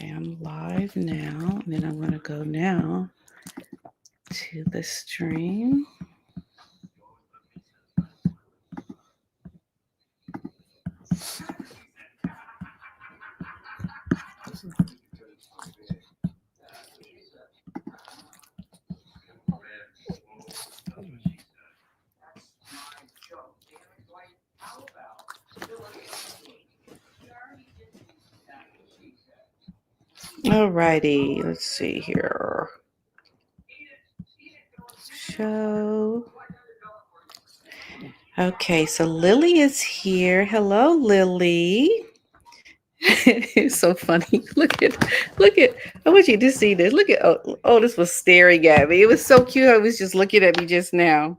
Okay, I'm live now. And then I'm going to go now to the stream. Alrighty, let's see here. Show. Okay, so Lily is here. Hello, Lily. It's so funny. Look at. I want you to see this. Look at. Oh, this was staring at me. It was so cute. I was just looking at me just now.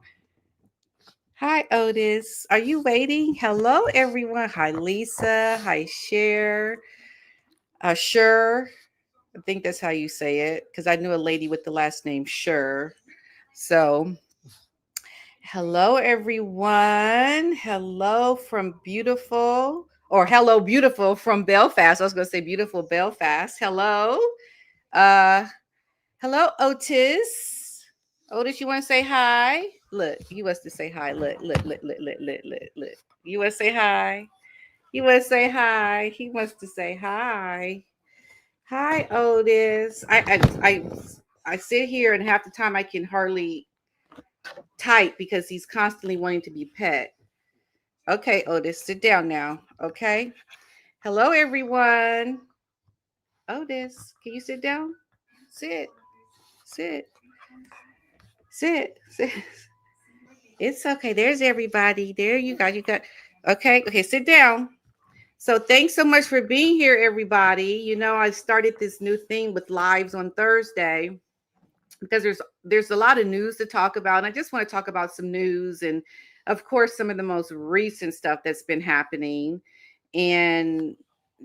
Hi, Otis. Are you waiting? Hello, everyone. Hi, Lisa. Hi, Cher. Sure. I think that's how you say it because I knew a lady with the last name Sure. So, hello, everyone. Hello from beautiful, or hello, beautiful from Belfast. I was going to say beautiful Belfast. Hello. Uh, hello, Otis. Otis, you want to say hi? Look, he wants to say hi. Look. You want to say hi? You want to say hi? He wants to say hi. Hi, Otis. I sit here and half the time I can hardly type because he's constantly wanting to be pet. Okay, Otis, sit down now. Okay. Hello, everyone. Otis, can you sit down? Sit. Sit. Sit. Sit. It's okay. There's everybody. There you got. You got. Okay. Okay. Sit down. So thanks so much for being here, everybody. You know, I started this new thing with lives on Thursday because there's a lot of news to talk about. And I just want to talk about some news and of course some of the most recent stuff that's been happening. And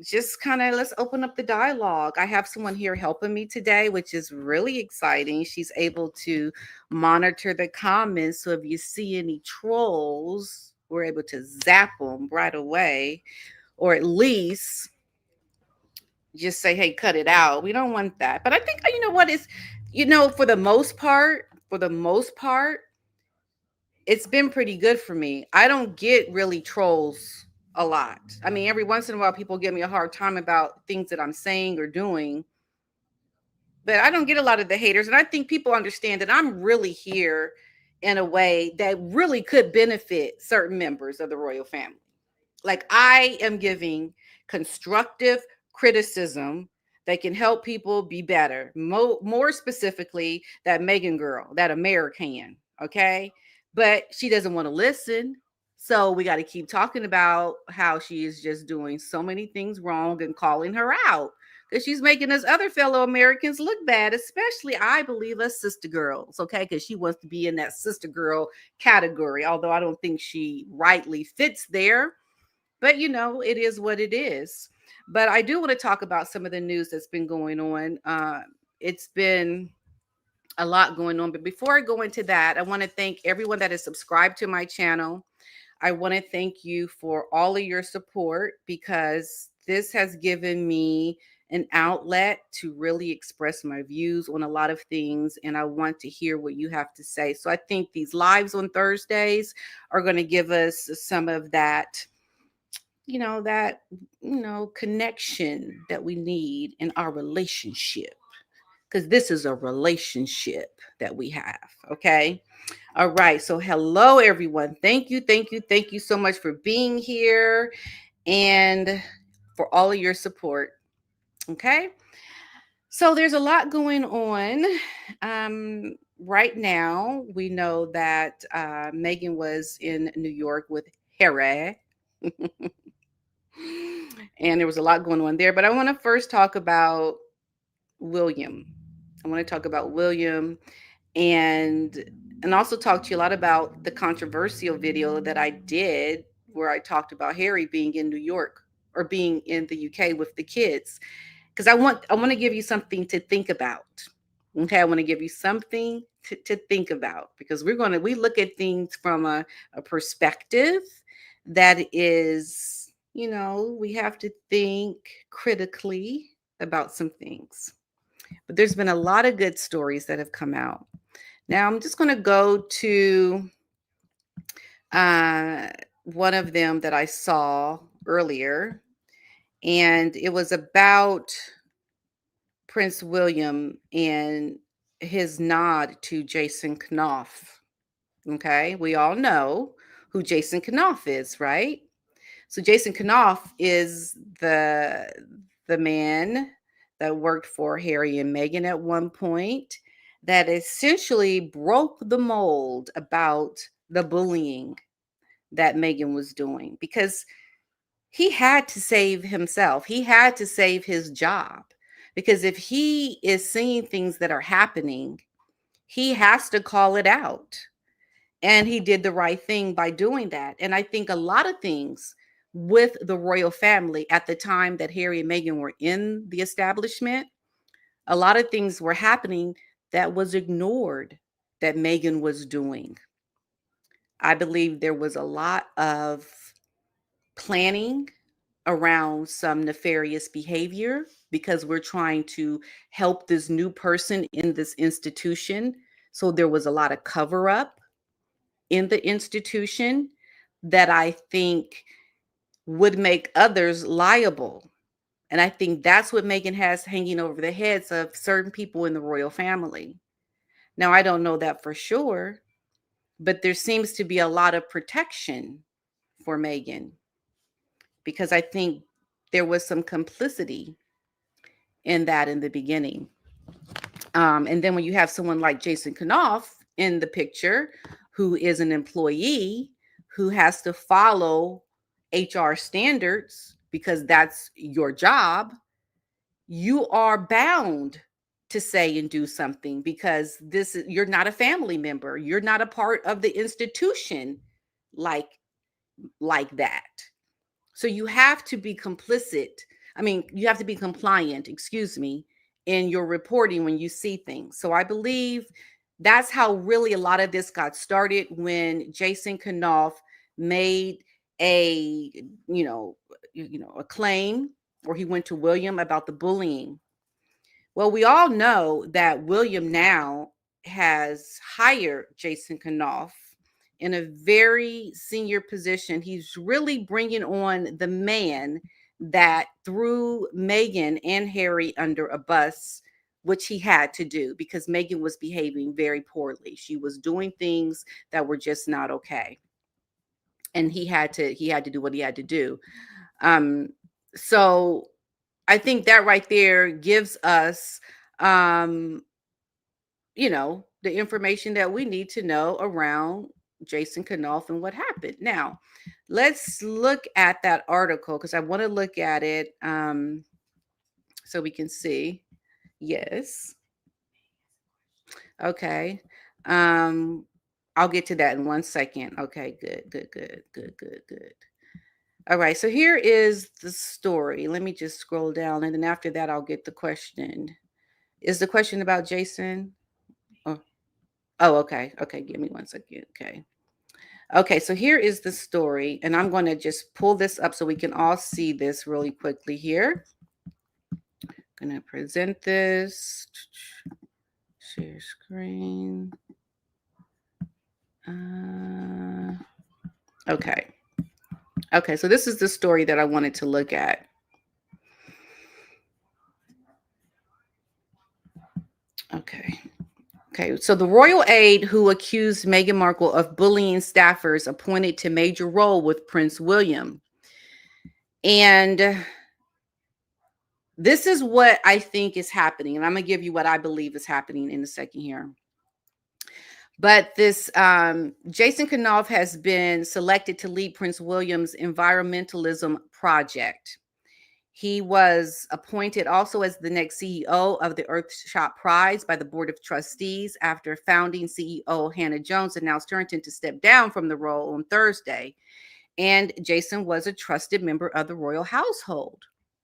just kind of let's open up the dialogue. I have someone here helping me today, which is really exciting. She's able to monitor the comments. So if you see any trolls, we're able to zap them right away, or at least just say, hey, cut it out. We don't want that. But I think, you know what, is, for the most part, it's been pretty good for me. I don't get really trolls a lot. I mean, every once in a while, people give me a hard time about things that I'm saying or doing, but I don't get a lot of the haters. And I think people understand that I'm really here in a way that really could benefit certain members of the royal family. Like, I am giving constructive criticism that can help people be better. More specifically, that Meghan girl, that American, okay? But she doesn't want to listen. So we got to keep talking about how she is just doing so many things wrong and calling her out because she's making us other fellow Americans look bad, especially, I believe, us sister girls, okay? Because she wants to be in that sister girl category, although I don't think she rightly fits there. But, it is what it is. But I do want to talk about some of the news that's been going on. It's been a lot going on. But before I go into that, I want to thank everyone that is subscribed to my channel. I want to thank you for all of your support because this has given me an outlet to really express my views on a lot of things. And I want to hear what you have to say. So I think these lives on Thursdays are going to give us some of that connection that we need in our relationship, because this is a relationship that we have. Okay. All right. So hello, everyone. Thank you so much for being here and for all of your support. Okay. So there's a lot going on. Right now, we know that Meghan was in New York with Harry. And there was a lot going on there. But I want to first talk about William. And also talk to you a lot about the controversial video that I did where I talked about Harry being in New York or being in the UK with the kids. Because I want to give you something to think about. Okay, I want to give you something to think about because we look at things from a perspective that is, we have to think critically about some things. But there's been a lot of good stories that have come out. Now I'm just going to go to one of them that I saw earlier, and it was about Prince William and his nod to Jason Knauf. Okay, we all know who Jason Knauf is, right? So Jason Knauf is the man that worked for Harry and Meghan at one point, that essentially broke the mold about the bullying that Meghan was doing, because he had to save himself. He had to save his job, because if he is seeing things that are happening, he has to call it out. And he did the right thing by doing that. And I think a lot of things with the royal family at the time that Harry and Meghan were in the establishment, a lot of things were happening that was ignored that Meghan was doing. I believe there was a lot of planning around some nefarious behavior, because we're trying to help this new person in this institution. So there was a lot of cover up in the institution that I think would make others liable. And I think that's what Meghan has hanging over the heads of certain people in the royal family. Now, I don't know that for sure, but there seems to be a lot of protection for Meghan, because I think there was some complicity in that in the beginning. And then when you have someone like Jason Knauf in the picture, who is an employee who has to follow HR standards because that's your job, you are bound to say and do something, because you're not a family member. You're not a part of the institution like that. So you have to be complicit. I mean, you have to be compliant, excuse me, in your reporting when you see things. So I believe that's how really a lot of this got started, when Jason Knauf made a, a claim, or he went to William about the bullying. Well, we all know that William now has hired Jason Knauf in a very senior position. He's really bringing on the man that threw Meghan and Harry under a bus, which he had to do because Meghan was behaving very poorly. She was doing things that were just not okay. And he had to do what he had to do. So I think that right there gives us, the information that we need to know around Jason Knauf and what happened. Now, let's look at that article, because I want to look at it so we can see. Yes. Okay. I'll get to that in 1 second. Okay, good. All right, so here is the story. Let me just scroll down, and then after that, I'll get the question. Is the question about Jason? Oh, okay. Okay, give me 1 second. Okay, so here is the story, and I'm going to just pull this up so we can all see this really quickly here. I'm going to present this. Share screen. Okay, so this is the story that I wanted to look at. Okay, so the royal aide who accused Meghan Markle of bullying staffers appointed to major role with Prince William. And this is what I think is happening. And I'm going to give you what I believe is happening in a second here. But this Jason Knauf has been selected to lead Prince William's environmentalism project. He was appointed also as the next CEO of the Earthshot Prize by the Board of Trustees after founding CEO Hannah Jones announced her intent to step down from the role on Thursday. And Jason was a trusted member of the royal household.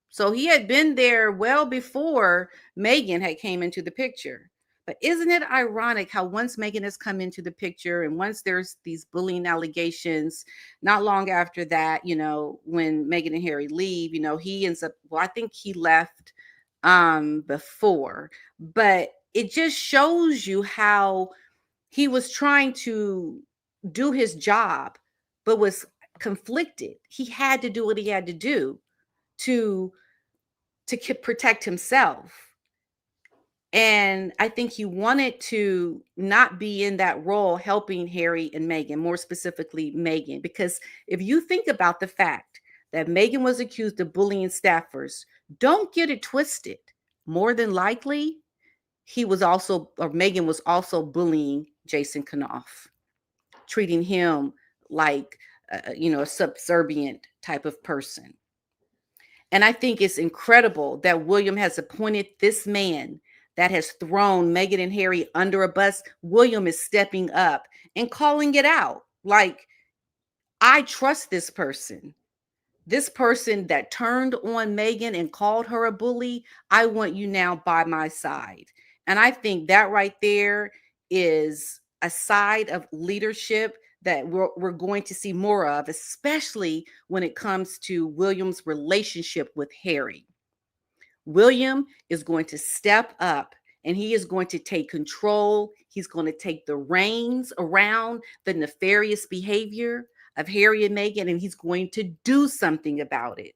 So he had been there well before Meghan had came into the picture. But isn't it ironic how once Meghan has come into the picture, and once there's these bullying allegations, not long after that, when Meghan and Harry leave, he ends up, I think he left before, but it just shows you how he was trying to do his job, but was conflicted. He had to do what he had to do to protect himself. And I think he wanted to not be in that role helping Harry and Meghan, more specifically Meghan, because if you think about the fact that Meghan was accused of bullying staffers, don't get it twisted. More than likely, Meghan was also bullying Jason Knauf, treating him like, a subservient type of person. And I think it's incredible that William has appointed this man that has thrown Meghan and Harry under a bus. William is stepping up and calling it out. Like, I trust this person. This person that turned on Meghan and called her a bully, I want you now by my side. And I think that right there is a side of leadership that we're going to see more of, especially when it comes to William's relationship with Harry. William is going to step up and he is going to take control. He's going to take the reins around the nefarious behavior of Harry and Meghan, and he's going to do something about it.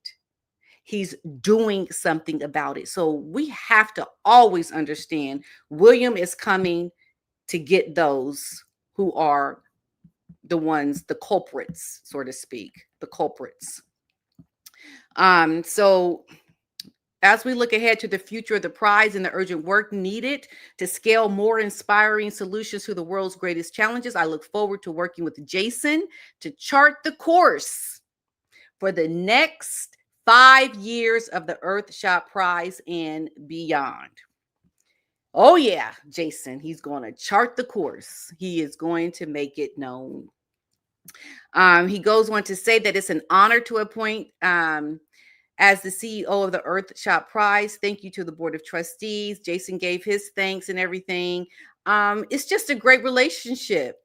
He's doing something about it. So we have to always understand William is coming to get those who are the culprits, so to speak, the culprits. So as we look ahead to the future of the prize and the urgent work needed to scale more inspiring solutions to the world's greatest challenges, I look forward to working with Jason to chart the course for the next 5 years of the Earthshot Prize and beyond. Oh yeah, Jason, he's going to chart the course. He is going to make it known. He goes on to say that it's an honor to appoint as the CEO of the Earthshot Prize. Thank you to the Board of Trustees. Jason gave his thanks and everything. It's just a great relationship.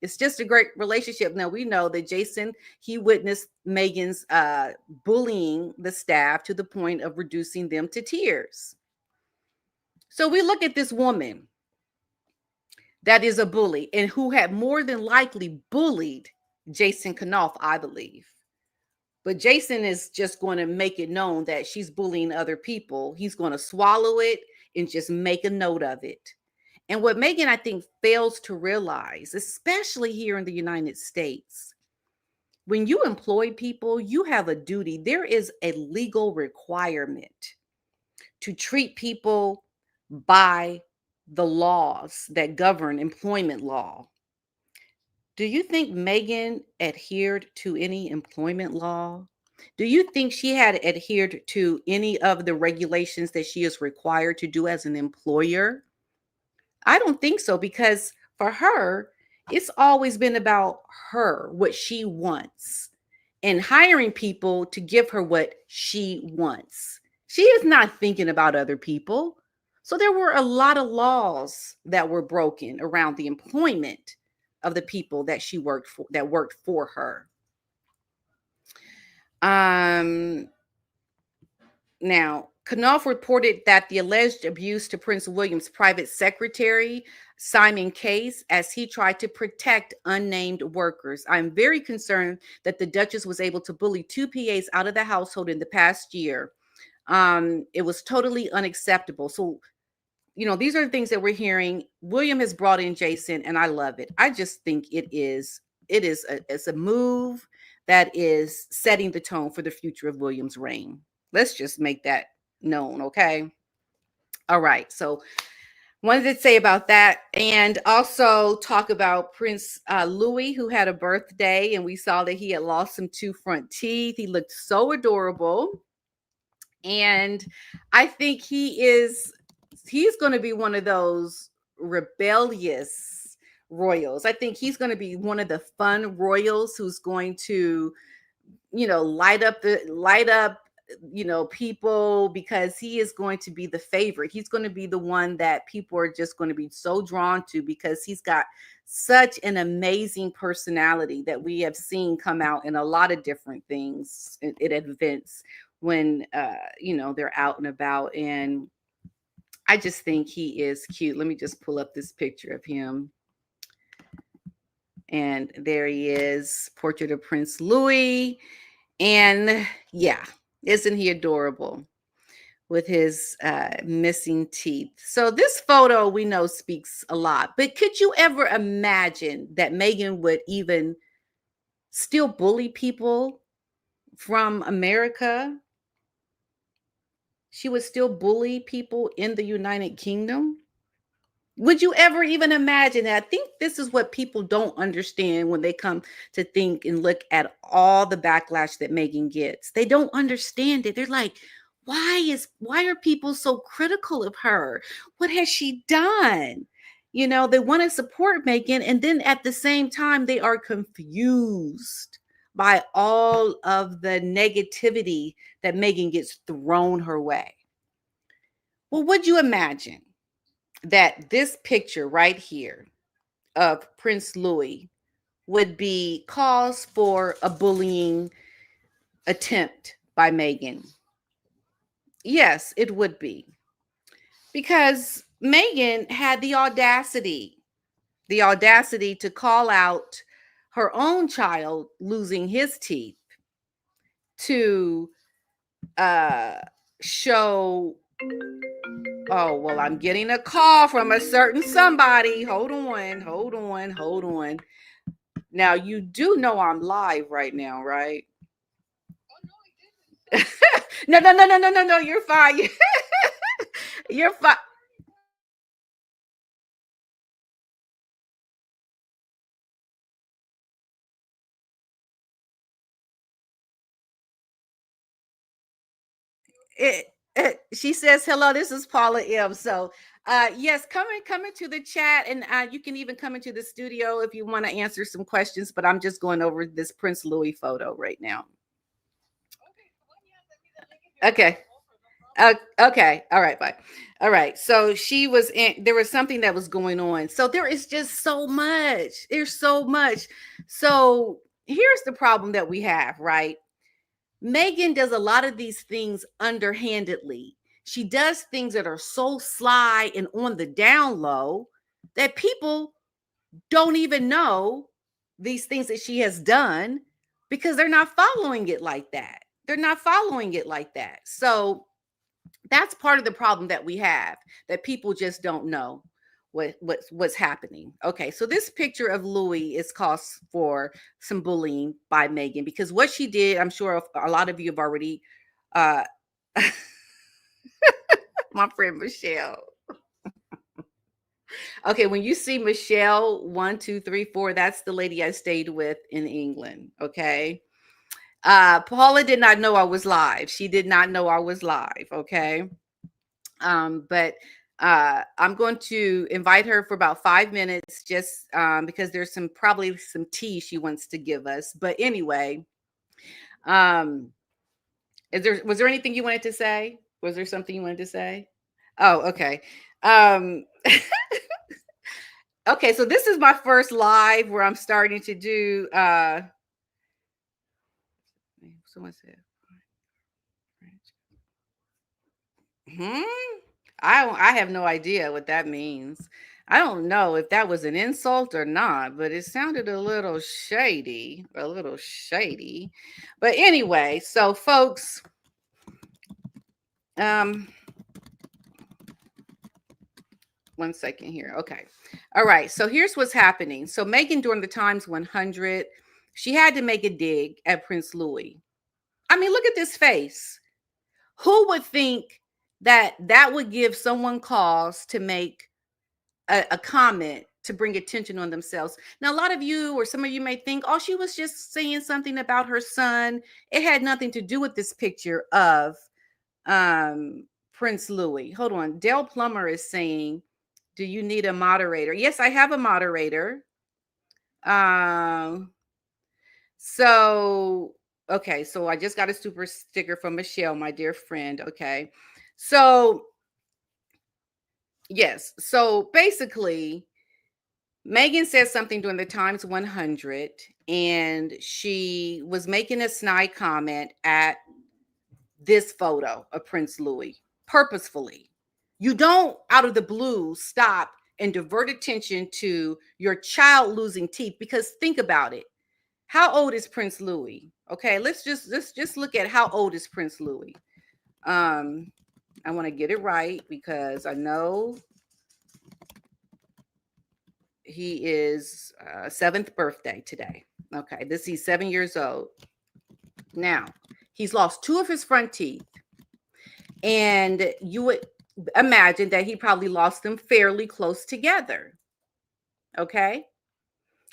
It's just a great relationship. Now, we know that Jason, he witnessed Meghan's bullying the staff to the point of reducing them to tears. So we look at this woman that is a bully and who had more than likely bullied Jason Knauf, I believe. But Jason is just going to make it known that she's bullying other people. He's going to swallow it and just make a note of it. And what Meghan, I think, fails to realize, especially here in the United States, when you employ people, you have a duty. There is a legal requirement to treat people by the laws that govern employment law. Do you think Meghan adhered to any employment law? Do you think she had adhered to any of the regulations that she is required to do as an employer? I don't think so, because for her, it's always been about her, what she wants, and hiring people to give her what she wants. She is not thinking about other people. So there were a lot of laws that were broken around the employment of the people that she worked for her. Now, Knauf reported that the alleged abuse to Prince William's private secretary, Simon Case, as he tried to protect unnamed workers. I'm very concerned that the Duchess was able to bully 2 PAs out of the household in the past year. It was totally unacceptable. So, these are the things that we're hearing. William has brought in Jason, and I love it. I just think it's a move that is setting the tone for the future of William's reign. Let's just make that known, okay? All right. So, wanted to say about that, and also talk about Prince Louis, who had a birthday, and we saw that he had lost some 2 front teeth. He looked so adorable, and I think he's going to be one of those rebellious royals. I think he's going to be one of the fun royals who's going to, light up people, because he is going to be the favorite. He's going to be the one that people are just going to be so drawn to, because he's got such an amazing personality that we have seen come out in a lot of different things at events when they're out and about. And I just think he is cute. Let me just pull up this picture of him. And there he is, portrait of Prince Louis. And yeah, isn't he adorable with his missing teeth? So this photo we know speaks a lot. But could you ever imagine that Meghan would even still bully people from America? She would still bully people in the United Kingdom? Would you ever even imagine that? I think this is what people don't understand when they come to think and look at all the backlash that Meghan gets. They don't understand it. They're like, why are people so critical of her? What has she done? They want to support Meghan, and then at the same time, they are confused by all of the negativity that Meghan gets thrown her way. Well, would you imagine that this picture right here of Prince Louis would be cause for a bullying attempt by Meghan? Yes, it would be. Because Meghan had the audacity to call out her own child losing his teeth to show. Oh, well, I'm getting a call from a certain somebody. Hold on. Now, you do know I'm live right now, right? Oh, no, I didn't. No. You're fine. You're fine. She says, hello, this is Paula M. So, yes, come into the chat, and you can even come into the studio if you want to answer some questions, but I'm just going over this Prince Louis photo right now. Okay. Okay. All right. Bye. All right. So there was something that was going on. So there is just so much. There's so much. So here's the problem that we have, right? Meghan does a lot of these things underhandedly. She does things that are so sly and on the down low that people don't even know these things that she has done because they're not following it like that. So that's part of the problem that we have, that people just don't know what's happening. Okay, so this picture of Louis is cause for some bullying by Meghan, because what she did, I'm sure a lot of you have already my friend Michelle. Okay, when you see Michelle 1, 2, 3, 4, that's the lady I stayed with in England. Okay. Paula did not know I was live. She did not know I was live. Okay. But I'm going to invite her for about 5 minutes, just because there's probably some tea she wants to give us. But anyway, was there anything you wanted to say? Was there something you wanted to say? Oh, okay. Okay, so this is my first live where I'm starting to do someone said I have no idea what that means. I don't know if that was an insult or not, but it sounded a little shady. But anyway, so folks, one second here. Okay. All right. So here's what's happening. So Meghan, during the Times 100, she had to make a dig at Prince Louis. I mean, look at this face. Who would think that would give someone cause to make a comment to bring attention on themselves? Now, a lot of you, or some of you may think, oh, she was just saying something about her son. It had nothing to do with this picture of Prince Louis. Hold on. Dale Plummer is saying, do you need a moderator? Yes, I have a moderator. So, okay. So I just got a super sticker from Michelle, my dear friend. Okay. So, yes. So basically, Meghan said something during the Times 100, and she was making a snide comment at this photo of Prince Louis purposefully. You don't, out of the blue, stop and divert attention to your child losing teeth, because think about it. How old is Prince Louis? Okay, let's just look at how old is Prince Louis. I want to get it right because I know he is seventh birthday today. Okay, he's 7 years old. Now, he's lost two of his front teeth, and you would imagine that he probably lost them fairly close together. Okay,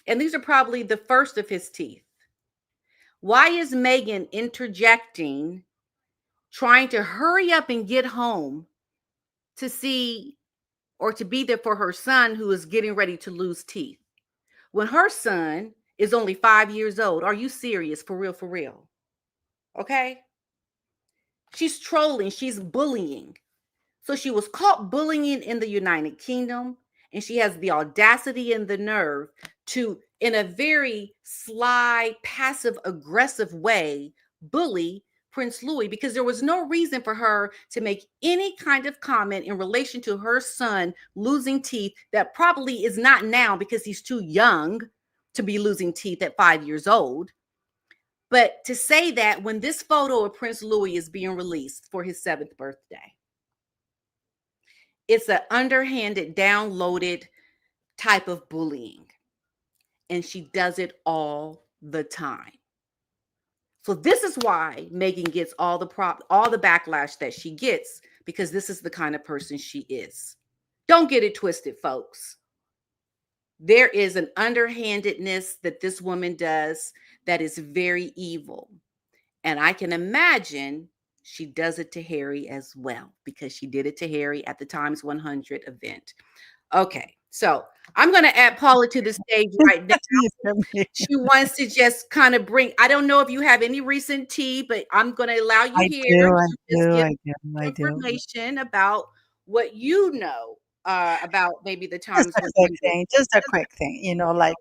and these are probably the first of his teeth. Why is Meghan interjecting, trying to hurry up and get home to see or to be there for her son who is getting ready to lose teeth when her son is only 5 years old? Are you serious? For real, for real. Okay. She's trolling. She's bullying. So she was caught bullying in the United Kingdom, and she has the audacity and the nerve to, in a very sly, passive aggressive way, bully Prince Louis, because there was no reason for her to make any kind of comment in relation to her son losing teeth that probably is not now because he's too young to be losing teeth at 5 years old. But to say that when this photo of Prince Louis is being released for his 7th birthday, it's an underhanded, downloaded type of bullying. And she does it all the time. So this is why Meghan gets all the backlash that she gets, because this is the kind of person she is. Don't get it twisted, folks. There is an underhandedness that this woman does that is very evil. And I can imagine she does it to Harry as well, because she did it to Harry at the Times 100 event. Okay, so I'm going to add Paula to the stage right now. She wants to just kind of bring, I don't know if you have any recent tea, but I'm going to allow you here to just give information about what you know about maybe the Times 100. Just a quick thing, like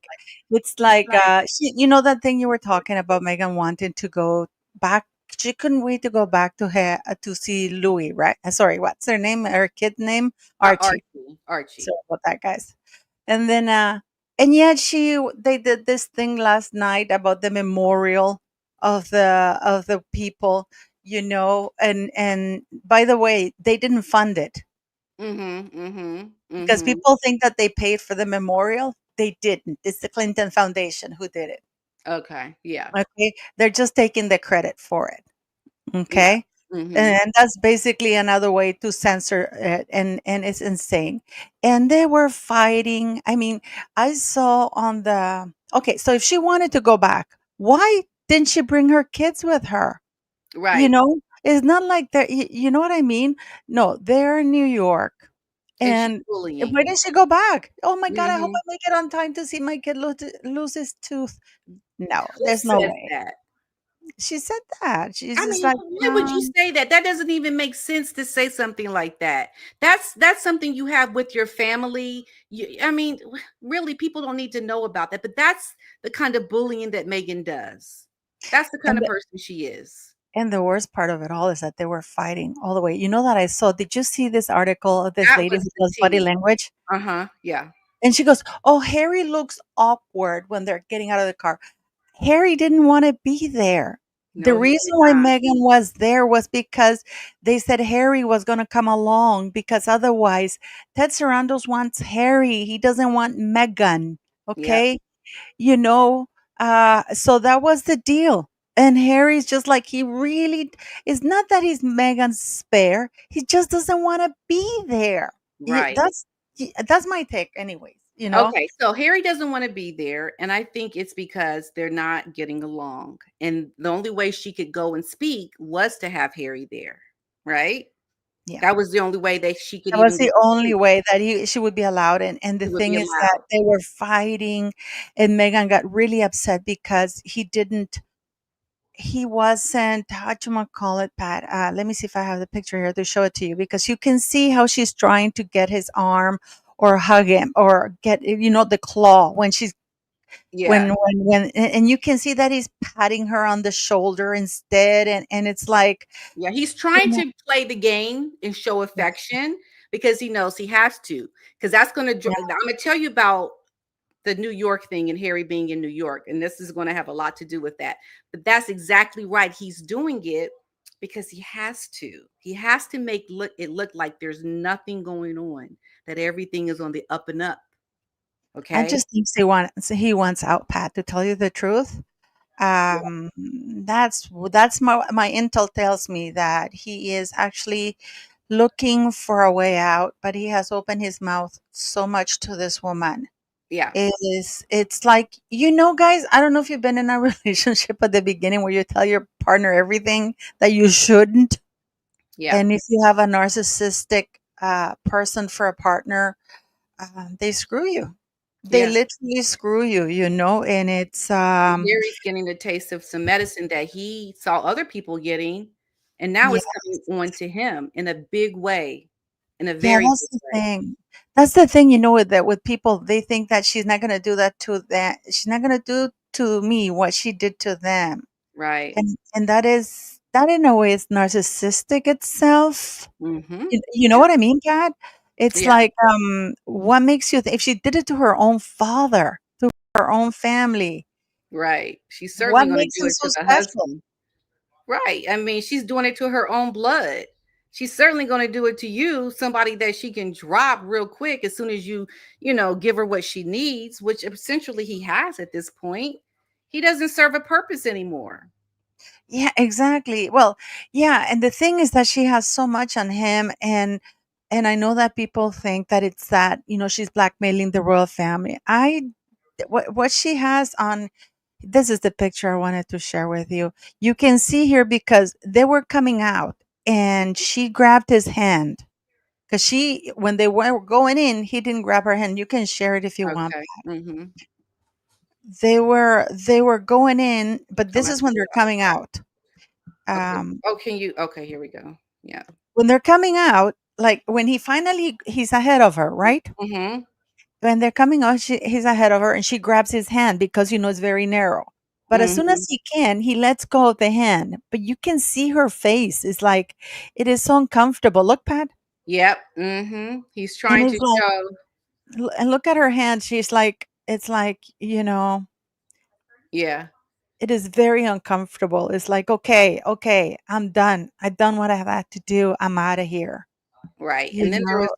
it's like she, that thing you were talking about, Meghan wanting to go back. She couldn't wait to go back to her to see Louis, right? Sorry, what's her name? Her kid name? Archie. Archie. Sorry about that, guys. And then and yet they did this thing last night about the memorial of the people, and by the way, they didn't fund it. Because people think that they paid for the memorial. They didn't. It's the Clinton Foundation who did it. Okay. Yeah. Okay. They're just taking the credit for it. Okay. Yeah. And that's basically another way to censor it. And it's insane. And they were fighting. I mean, I saw okay. So if she wanted to go back, why didn't she bring her kids with her? Right. It's not like that. You know what I mean? No, they're in New York. And why did she go back? Oh my God, I hope I make it on time to see my kid lose his tooth. No, there's no way. That? She said that. She's just like, why would you say that? That doesn't even make sense to say something like that. That's something you have with your family. I mean, really, people don't need to know about that. But that's the kind of bullying that Meghan does. That's the kind of person she is. And the worst part of it all is that they were fighting all the way. You know that I saw, did you see this article of this lady who does body language? Yeah. And she goes, oh, Harry looks awkward when they're getting out of the car. Harry didn't want to be there. No, the reason why Meghan was there was because they said Harry was going to come along, because otherwise Ted Sarandos wants Harry. He doesn't want Meghan. Okay. Yep. So that was the deal. And Harry's just like, he really is not that he's Meghan's spare. He just doesn't want to be there. Right. That's my take anyways. Okay, so Harry doesn't want to be there, and I think it's because they're not getting along. And the only way she could go and speak was to have Harry there, right? Yeah. That was the only way that she could. That was the only way that she would be allowed. And the thing is that they were fighting, and Meghan got really upset because he wasn't, howchamacallit, Pat. Let me see if I have the picture here to show it to you, because you can see how she's trying to get his arm or hug him or get, the claw when she's, Yeah. And you can see that he's patting her on the shoulder instead, and it's like, Yeah, he's you trying know, to play the game and show yeah, affection because he knows he has to. Because that's going to, yeah, I'm going to tell you about the New York thing and Harry being in New York. And this is going to have a lot to do with that. But that's exactly right. He's doing it because he has to. He has to make it look like there's nothing going on, that everything is on the up and up. I Okay. just think he wants out, Pat, to tell you the truth. Yeah. Um, that's my intel tells me that he is actually looking for a way out, but he has opened his mouth so much to this woman. Yeah. It's like, guys, I don't know if you've been in a relationship at the beginning where you tell your partner everything that you shouldn't. Yeah. And if you have a narcissistic person for a partner, they screw you. They Yeah. literally screw you, and it's Gary's getting a taste of some medicine that he saw other people getting, and now yeah. it's coming on to him in a big way, in a Yeah, very that's big the way. thing. That's the thing, with that, with people, they think that she's not gonna do that to that. She's not gonna do to me what she did to them. Right. And that in a way is narcissistic itself. Mhm. You know Yeah. what I mean, Pat? It's Yeah. like, what makes you if she did it to her own father, to her own family, Right. She's what certainly gonna makes do him it so to the special? husband. Right. I mean, she's doing it to her own blood. She's certainly gonna do it to you, somebody that she can drop real quick as soon as you give her what she needs, which essentially he has at this point. He doesn't serve a purpose anymore. Yeah, exactly. Well, yeah, and the thing is that she has so much on him, and I know that people think that it's that, she's blackmailing the royal family. What she has on, this is the picture I wanted to share with you. You can see here because they were coming out and she grabbed his hand because when they were going in, he didn't grab her hand. You can share it if you want. Okay. Mhm. They were going in, but I'm this gonna is when they're coming out. okay. Um, Oh, can you okay, here we go. Yeah. when they're coming out, like when he's ahead of her, right? Mhm. When they're coming out, he's ahead of her and she grabs his hand because it's very narrow. But as soon as Mhm. he lets go of the hand. But you can see her face. It's like it is so uncomfortable. Look, Pat. Yep. Mhm. He's And trying it's to like, show. and look at her hand. She's like, it's like, Yeah. it is very uncomfortable. It's like, okay, okay, I'm done. I've done what I've had to do. I'm out of here. Right. You know,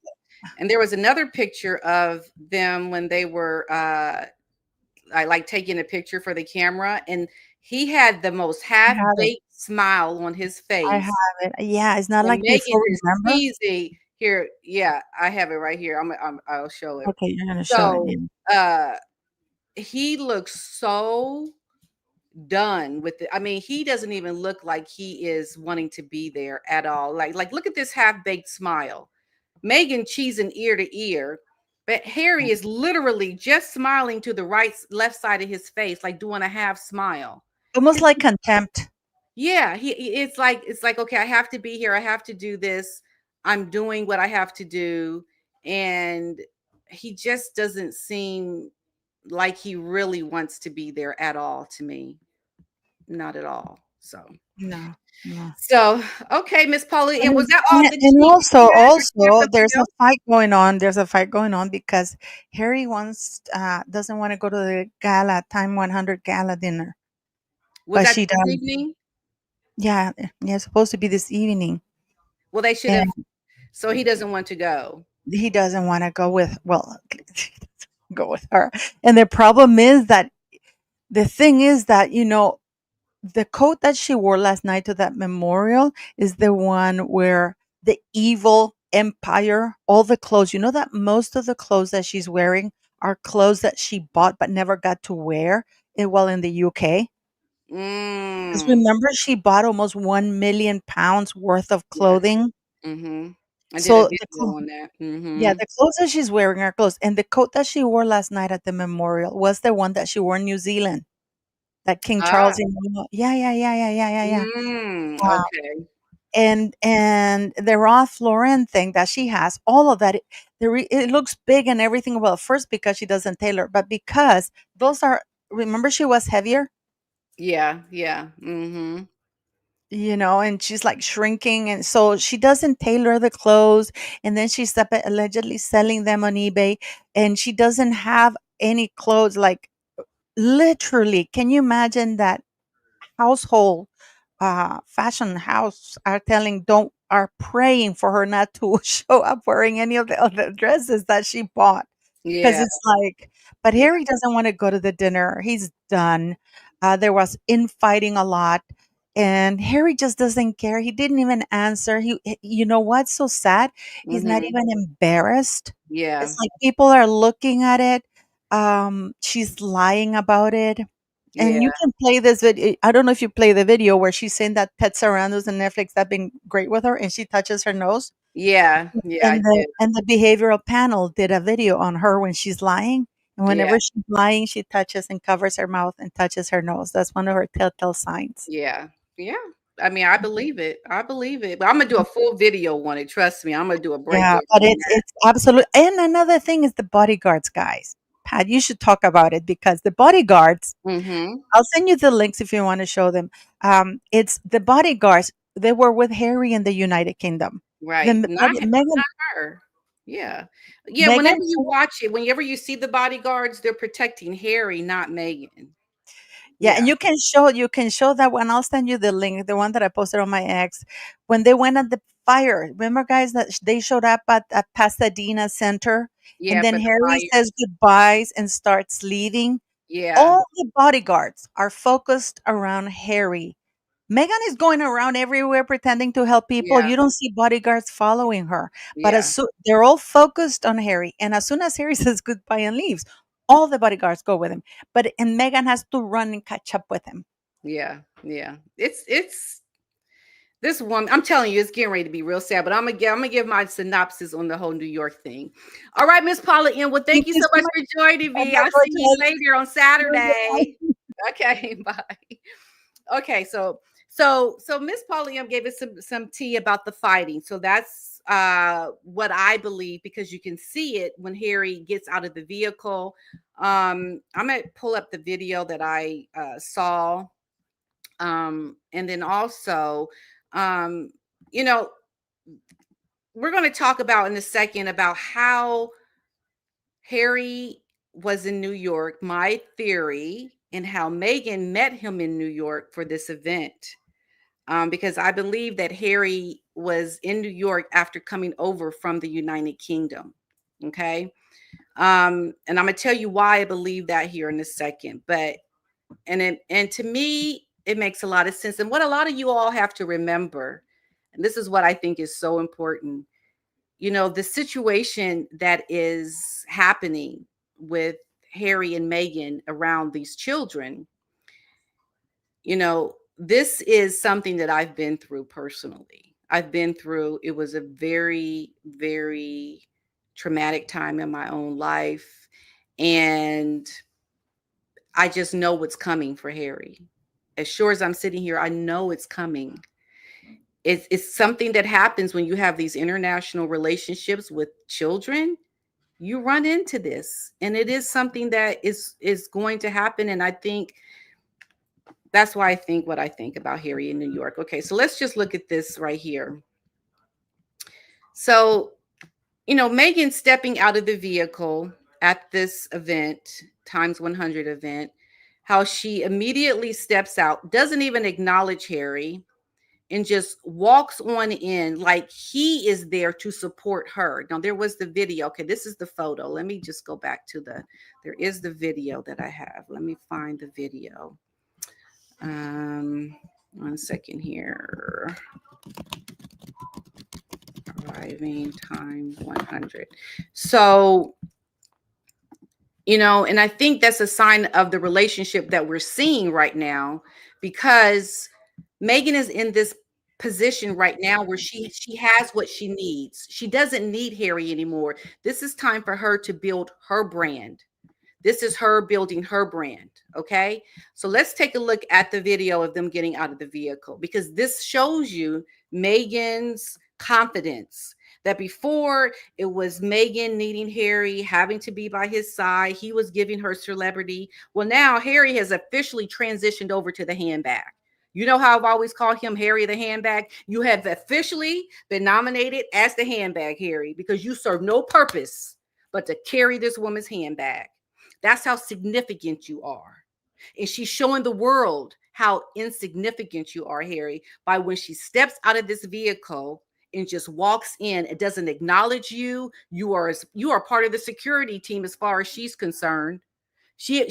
And there was another picture of them when they were I like taking a picture for the camera, and he had the most I have it. half-baked smile on his I have face. it. Yeah, it's not And like Megan before, is remember? teasing here. Yeah, I have it right here. I'll show it. Okay, you're gonna show it. So, Yeah. uh, he looks so done with it. I mean, he doesn't even look like he is wanting to be there at all. Like look at this half-baked smile. Megan cheesing ear to ear, but Harry is literally just smiling to the left side of his face, like doing a half smile. Almost His like contempt. Yeah, it's like, okay, I have to be here. I have to do this. I'm doing what I have to do. And he just doesn't seem like he really wants to be there at all to me. Not at all. So No, no. so okay, Miss Polly. And And was that all the and tea that also you had, or do you have also something there's a else? fight going on. There's a fight going on because Harry doesn't want to go to the gala, Time 100 gala dinner, Was but that she this does. evening? Yeah, yeah, it's supposed to be this evening, Well, they should have. and So he doesn't want to go. he doesn't want to go with. Well, go with her. And the problem is that the thing is that the coat that she wore last night to that memorial is the one where the evil empire, all the clothes, that most of the clothes that she's wearing are clothes that she bought but never got to wear while in the UK. Because Mm, remember, she bought almost 1 million pounds worth of yes. clothing. Mhm. I did a So video on that. yeah, Mhm. the clothes that she's wearing are clothes. And the coat that she wore last night at the memorial was the one that she wore in New Zealand. That King Ah. Charles, yeah, yeah, yeah, yeah, yeah, yeah, yeah. Okay. And the Ralph Lauren thing that she has, all of that, it looks big and everything. Well, first because she doesn't tailor, but because those are remember she was heavier, Yeah, yeah. Mm-hmm. and she's like shrinking. And so she doesn't tailor the clothes. And then she's allegedly selling them on eBay. And she doesn't have any clothes. Like, literally, can you imagine that household, fashion house are praying for her not to show up wearing any of the dresses that she bought, because Yeah, it's like, but yeah. Harry doesn't want to go to the dinner. He's done. There was infighting a lot, and Harry just doesn't care. He didn't even answer. You know what's so sad? He's not Mm-hmm. even embarrassed. Yeah, It's like people are looking at it. She's lying about it. And yeah, you can play this video. I don't know if you play the video where she's saying that Ted Sarandos and Netflix have been great with her, and she touches her nose. yeah, yeah. I And the did. and the behavioral panel did a video on her when she's lying, and Yeah, whenever she's lying, she touches and covers her mouth and touches her nose. That's one of her telltale signs. yeah, yeah. I mean, I believe it. I believe it. But I'm gonna do a full video on it. Trust me, I'm gonna do a Yeah, breakdown but on it's absolute. And another thing is the bodyguards, guys. Pat, you should talk about it because the bodyguards. that. Mm-hmm. I'll send you the links if you want to show them. It's the bodyguards. They were with Harry in the United Kingdom. Right. Then Megan, Not her. Yeah. Yeah. Megan, Whenever you watch it, whenever you see the bodyguards, they're protecting Harry, not Meghan. yeah, and Yeah. you can show that one. I'll send you the link, the one that I posted on my ex, when they went at the fire. Remember, guys, that they showed up at Pasadena Center, and Yeah. then For the Harry fire. says goodbyes and starts leaving. Yeah. All the bodyguards are focused around Harry. Megan is going around everywhere pretending to help people. Yeah. You don't see bodyguards following her, but Yeah. they're all focused on Harry. And as soon as Harry says goodbye and leaves, all the bodyguards go with him. And Megan has to run and catch up with him. Yeah. Yeah. It's this woman, I'm telling you, it's getting ready to be real sad. But I'm gonna give my synopsis on the whole New York thing. All right, Miss Paula M. Well, thank Thank you you so so much much. for joining Oh me. my I'll see you goodness. later on Saturday. Okay, bye. Okay, so Miss Paula M gave us some tea about the fighting. So that's what I believe, because you can see it when Harry gets out of the vehicle. I'm gonna pull up the video that I saw, and then also, um, you know, we're going to talk about in a second about how Harry was in New York, my theory, and how Meghan met him in New York for this event. Because I believe that Harry was in New York after coming over from the United Kingdom. Okay. And I'm gonna tell you why I believe that here in a second. And to me, it makes a lot of sense. And what a lot of you all have to remember, and this is what I think is so important, the situation that is happening with Harry and Meghan around these children, this is something that I've been through personally. It was a very, very traumatic time in my own life. And I just know what's coming for Harry. As sure as I'm sitting here, I know it's coming. It's something that happens when you have these international relationships with children. You run into this, and it is something that is going to happen. And I think that's why I think what I think about Harry in New York. Okay, so let's just look at this right here. So, Megan stepping out of the vehicle at this event, times 100 event, how she immediately steps out, doesn't even acknowledge Harry, and just walks on in like he is there to support her. Now, there was the video. Okay, this is the photo. Let me just go back to there is the video that I have. Let me find the video. 1 second here. Arriving time 100. So, and I think that's a sign of the relationship that we're seeing right now, because Meghan is in this position right now where she has what she needs. She doesn't need Harry anymore. This is time for her to build her brand. This is her building her brand. Okay. So let's take a look at the video of them getting out of the vehicle, because this shows you Meghan's confidence, That before it was Meghan needing Harry, having to be by his side, he was giving her celebrity. Well, now Harry has officially transitioned over to the handbag. You know how I've always called him Harry the handbag? You have officially been nominated as the handbag, Harry, because you serve no purpose but to carry this woman's handbag. That's how significant you are. And she's showing the world how insignificant you are, Harry, by when she steps out of this vehicle and just walks in, it doesn't acknowledge you. You are part of the security team as far as she's concerned. She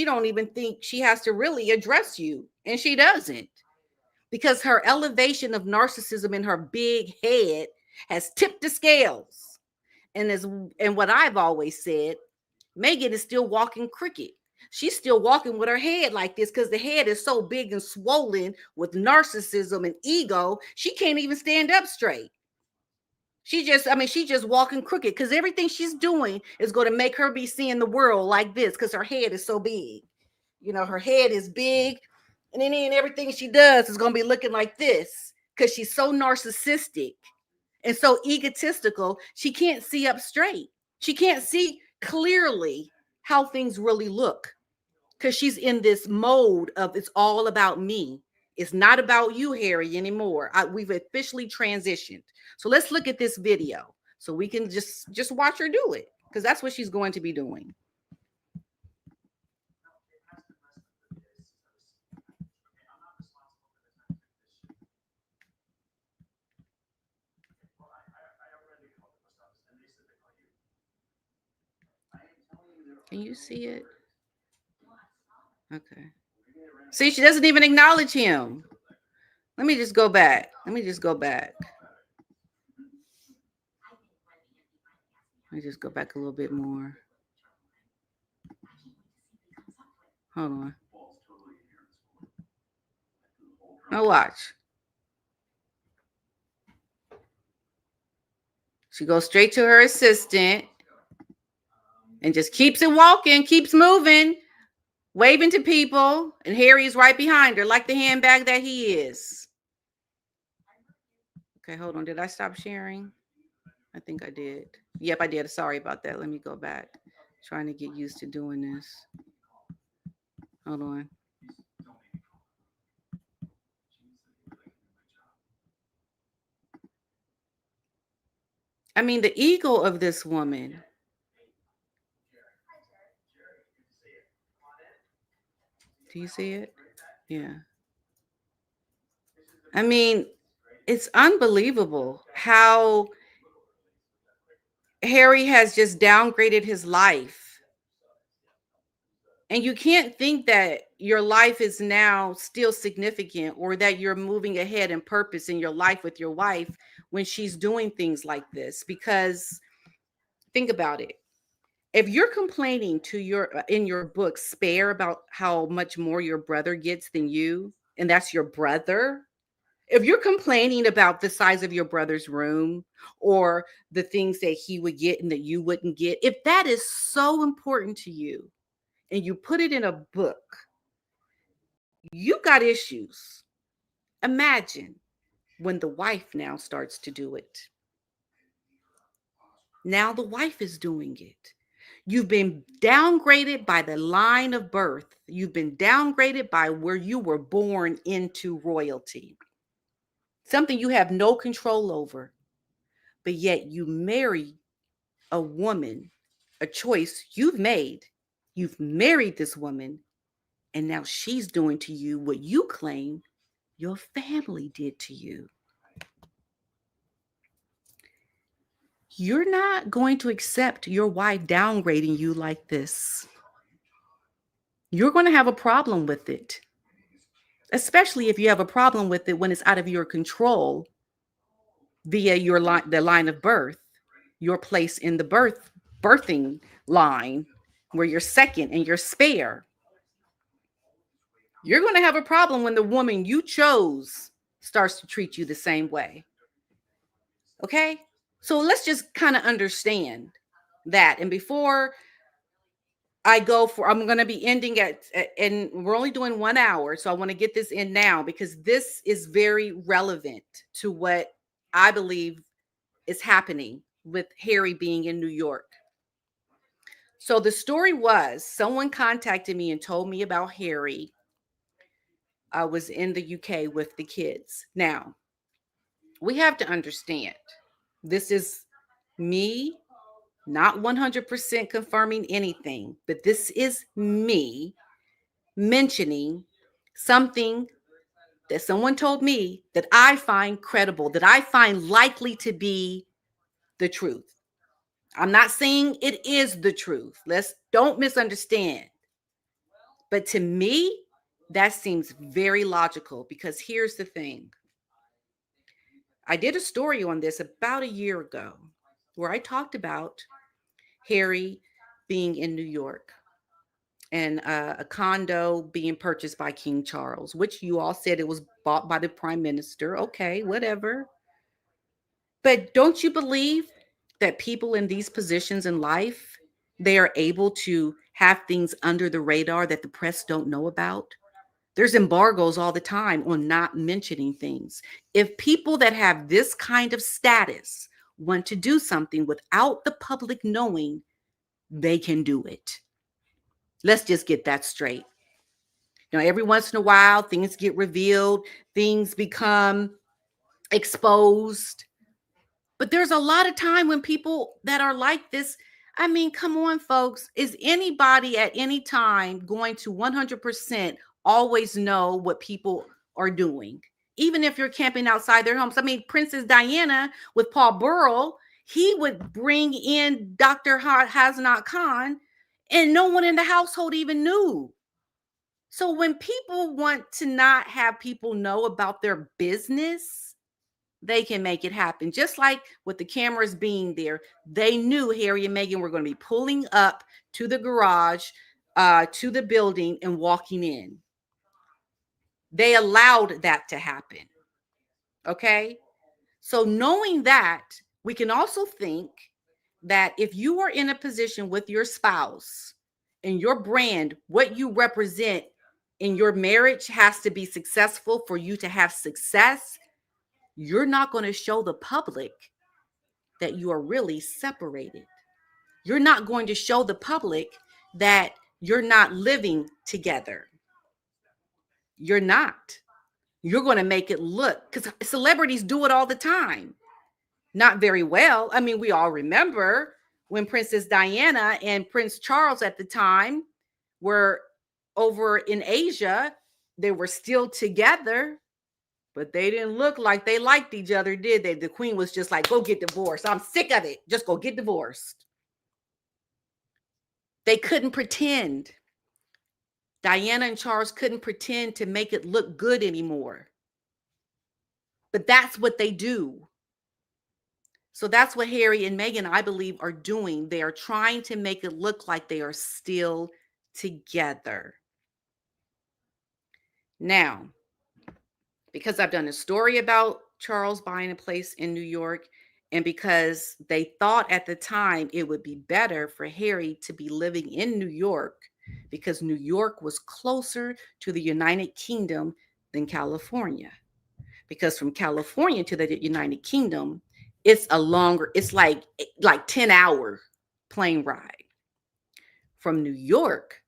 don't even think she has to really address you, and she doesn't, because her elevation of narcissism in her big head has tipped the scales. And what I've always said, Meghan is still walking crooked. She's still walking with her head like this because the head is so big and swollen with narcissism and ego, she can't even stand up straight. She's just walking crooked because everything she's doing is going to make her be seeing the world like this because her head is so big. Her head is big, and then everything she does is going to be looking like this because she's so narcissistic and so egotistical. She can't see up straight. She can't see clearly how things really look because she's in this mode of it's all about me. It's not about you, Harry, anymore. We've officially transitioned. So let's look at this video so we can just watch her do it, because that's what she's going to be doing. Can you see it? Okay. See, she doesn't even acknowledge him. Let me just go back. Let me just go back a little bit more. Hold on. Now watch. She goes straight to her assistant and just keeps it walking, keeps moving, waving to people, and Harry's right behind her like the handbag that he is. Okay, hold on. Did I stop sharing? I think I did. Yep, I did. Sorry about that. Let me go back. Trying to get used to doing this. Hold on. I mean, the ego of this woman. Do you see it? Yeah. I mean, it's unbelievable how Harry has just downgraded his life. And you can't think that your life is now still significant or that you're moving ahead in purpose in your life with your wife when she's doing things like this. Because think about it. If you're complaining in your book, Spare, about how much more your brother gets than you, and that's your brother. If you're complaining about the size of your brother's room or the things that he would get and that you wouldn't get, if that is so important to you and you put it in a book, you got issues. Imagine when the wife now starts to do it. Now the wife is doing it. You've been downgraded by the line of birth. You've been downgraded by where you were born into royalty. Something you have no control over. But yet you marry a woman, a choice you've made. You've married this woman, and now she's doing to you what you claim your family did to you. You're not going to accept your wife downgrading you like this. You're going to have a problem with it, especially if you have a problem with it when it's out of your control via the line of birth, your place in the birthing line, where you're second and you're spare. You're going to have a problem when the woman you chose starts to treat you the same way. Okay? So let's just kind of understand that. And before I'm going to be ending and we're only doing 1 hour. So I want to get this in now because this is very relevant to what I believe is happening with Harry being in New York. So the story was someone contacted me and told me about Harry. I was in the UK with the kids. Now, we have to understand this is me not 100% confirming anything, but this is me mentioning something that someone told me that I find credible, that I find likely to be the truth. I'm not saying it is the truth. Don't misunderstand. But to me, that seems very logical because here's the thing. I did a story on this about a year ago where I talked about Harry being in New York and a condo being purchased by King Charles, which you all said it was bought by the prime minister. Okay, whatever. But don't you believe that people in these positions in life, they are able to have things under the radar that the press don't know about? There's embargoes all the time on not mentioning things. If people that have this kind of status want to do something without the public knowing, they can do it. Let's just get that straight. Every once in a while, things get revealed, things become exposed. But there's a lot of time when people that are like this, I mean, come on, folks. Is anybody at any time going to 100% always know what people are doing? Even if you're camping outside their homes. I mean, Princess Diana with Paul Burrell, he would bring in Dr. Hasnat Khan and no one in the household even knew. So when people want to not have people know about their business, they can make it happen. Just like with the cameras being there, they knew Harry and Meghan were going to be pulling up to the garage, to the building and walking in. They allowed that to happen. Okay. So knowing that, we can also think that if you are in a position with your spouse and your brand, what you represent in your marriage has to be successful for you to have success, you're not going to show the public that you are really separated. You're not going to show the public that you're not living together. You're not. You're going to make it look, because celebrities do it all the time. Not very well. I mean, we all remember when Princess Diana and Prince Charles at the time were over in Asia. They were still together, but they didn't look like they liked each other, did they? The queen was just like, go get divorced. I'm sick of it. Just go get divorced. They couldn't pretend. Diana and Charles couldn't pretend to make it look good anymore. But that's what they do. So that's what Harry and Meghan, I believe, are doing. They are trying to make it look like they are still together. Now, because I've done a story about Charles buying a place in New York, and because they thought at the time it would be better for Harry to be living in New York because New York was closer to the United Kingdom than California. Because from California to the United Kingdom, it's like 10-hour plane ride. From New York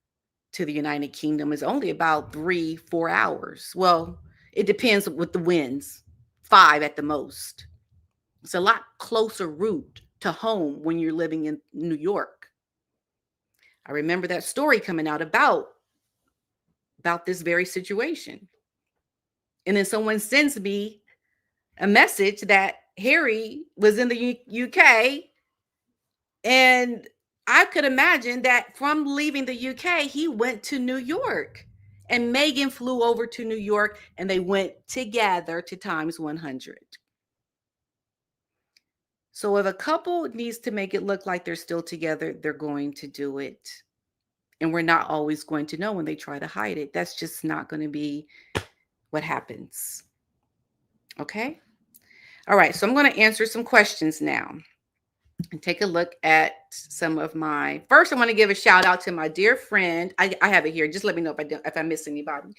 to the United Kingdom is only about 3-4 hours. Well, it depends with the winds, 5 at the most. It's a lot closer route to home when you're living in New York. I remember that story coming out about this very situation. And then someone sends me a message that Harry was in the UK, and I could imagine that from leaving the UK, he went to New York, and Meghan flew over to New York, and they went together to Times 100. So if a couple needs to make it look like they're still together, they're going to do it. And we're not always going to know when they try to hide it. That's just not going to be what happens. Okay? All right, so I'm going to answer some questions now and take a look at some of my. First, I want to give a shout out to my dear friend. I have it here. Just let me know if I miss anybody.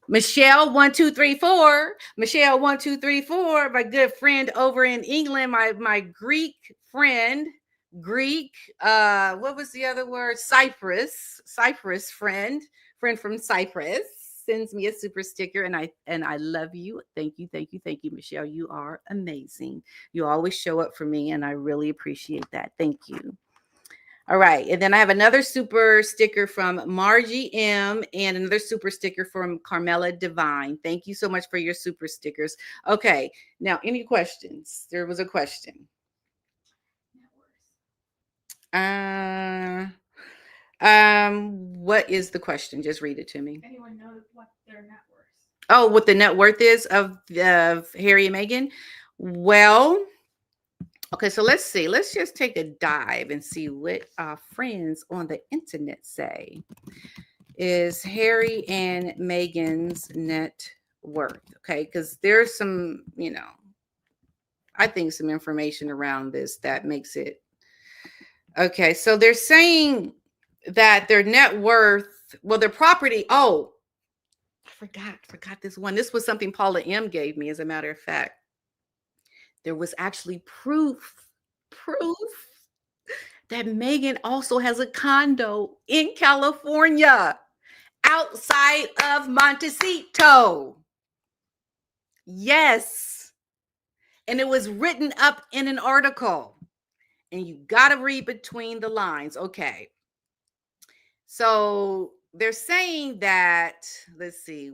Michelle 1234. Michelle 1234, my good friend over in England, my Greek friend. Greek, what was the other word? Cyprus friend from Cyprus sends me a super sticker, and I love you. Thank you, thank you, thank you, Michelle. You are amazing. You always show up for me, and I really appreciate that. Thank you. All right. And then I have another super sticker from Margie M and another super sticker from Carmela Divine. Thank you so much for your super stickers. Okay. Now, any questions? There was a question. What is the question? Just read it to me. Anyone know what their net worth? Oh, what the net worth is of Harry and Meghan? Well, okay, so let's see. Let's just take a dive and see what our friends on the internet say. Is Harry and Meghan's net worth? Okay, because there's some, I think some information around this that makes it. Okay, so they're saying that their net worth, well, their property. Oh, I forgot this one. This was something Paula M gave me, as a matter of fact. There was actually proof that Meghan also has a condo in California outside of Montecito. Yes. And it was written up in an article. And you got to read between the lines. Okay. So they're saying that, let's see,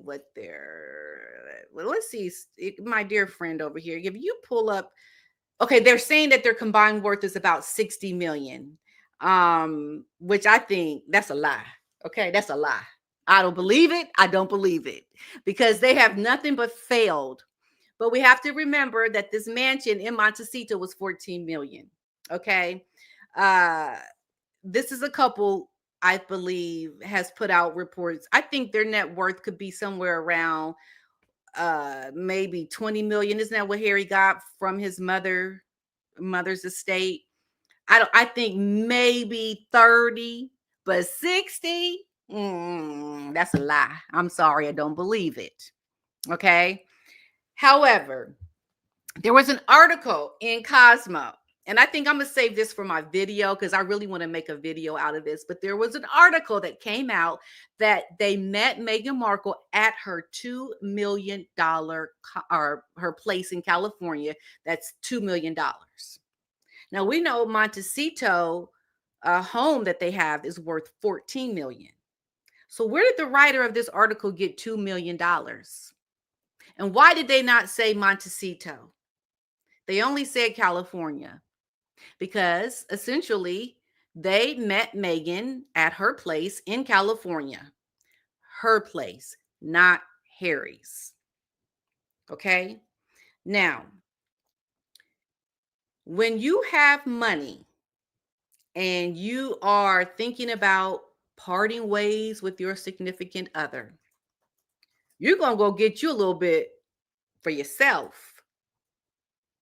my dear friend over here, if you pull up, okay, they're saying that their combined worth is about 60 million, which I think that's a lie. Okay, that's a lie. I don't believe it. I don't believe it, because they have nothing but failed. But we have to remember that this mansion in Montecito was 14 million. Okay. This is a couple, I believe, has put out reports. I think their net worth could be somewhere around maybe 20 million. Isn't that what Harry got from his mother's estate? I think maybe 30, but 60, that's a lie. I'm sorry, I don't believe it. Okay. However, there was an article in Cosmo, and I think I'm going to save this for my video because I really want to make a video out of this. But there was an article that came out that they met Meghan Markle at her $2 million or her place in California. That's $2 million. Now, we know Montecito, a home that they have, is worth $14 million. So where did the writer of this article get $2 million? And why did they not say Montecito? They only said California, because essentially they met Meghan at her place in California. Her place, not Harry's. Okay? Now, when you have money and you are thinking about parting ways with your significant other, you're going to go get you a little bit for yourself.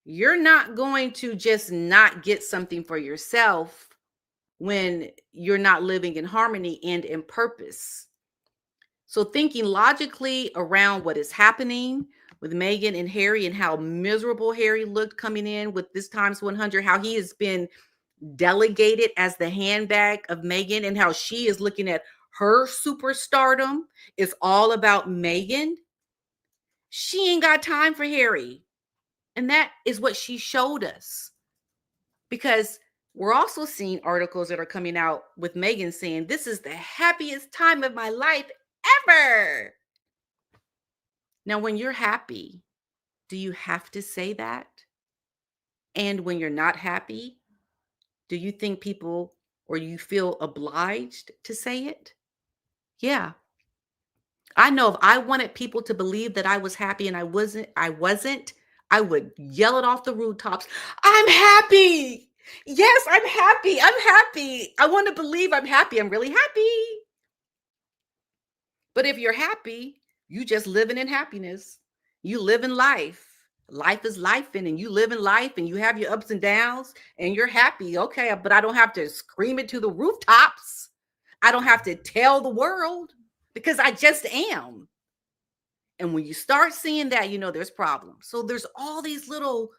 You're not going to just not get something for yourself when you're not living in harmony and in purpose. So thinking logically around what is happening with Meghan and Harry, and how miserable Harry looked coming in with this times 100, how he has been delegated as the handbag of Meghan, and how she is looking at her superstardom is all about Meghan. She ain't got time for Harry. And that is what she showed us. Because we're also seeing articles that are coming out with Meghan saying, this is the happiest time of my life ever. Now, when you're happy, do you have to say that? And when you're not happy, do you think people, or you feel obliged to say it? Yeah. I know if I wanted people to believe that I was happy and I wasn't, I would yell it off the rooftops. I'm happy. Yes, I'm happy. I'm happy. I want to believe I'm happy. I'm really happy. But if you're happy, you just living in happiness. You live in life. Life is life, and you live in life, and you have your ups and downs, and you're happy. Okay, but I don't have to scream it to the rooftops. I don't have to tell the world, because I just am. And when you start seeing that, there's problems. So there's all these little